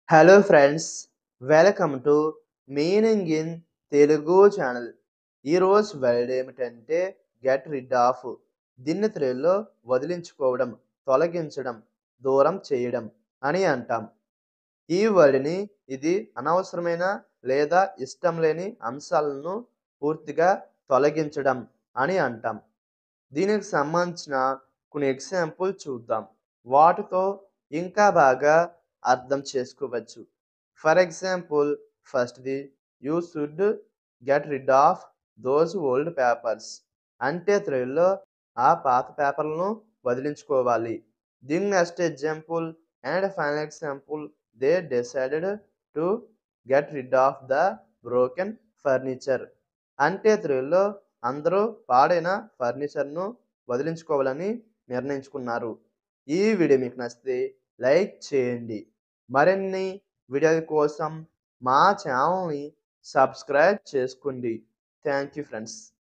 Hello friends, welcome to meaning in Telugu channel. ఈరోజు word ఏమిటంటే get rid of. దీన్ని తెలుగులో వదిలించుకోవడం, తొలగించడం, దూరం చేయడం అని అంటాం. ఈ వర్డ్ని ఇది అనవసరమైన లేదా ఇష్టం లేని అంశాలను పూర్తిగా తొలగించడం అని అంటాం. దీనికి సంబంధించిన కొన్ని ఎగ్జాంపుల్ చూద్దాం. వాటితో ఇంకా బాగా అర్థం చేసుకోవచ్చు. ఫర్ ఎగ్జాంపుల్, ఫస్ట్‌ది you should get rid of those old papers. అంటే తెలుగులో ఆ పాత పేపర్లను వదిలించుకోవాలి. దీని next example and final example, they decided to get rid of the broken furniture. అంటే తెలుగులో అందరూ పాడైన ఫర్నిచర్ను వదిలించుకోవాలని నిర్ణయించుకున్నారు. ఈ వీడియో మీకు నచ్చితే లైక్ చేయండి. మరిన్ని వీడియోల కోసం మా ఛానల్ని సబ్స్క్రైబ్ చేసుకోండి. Thank you friends.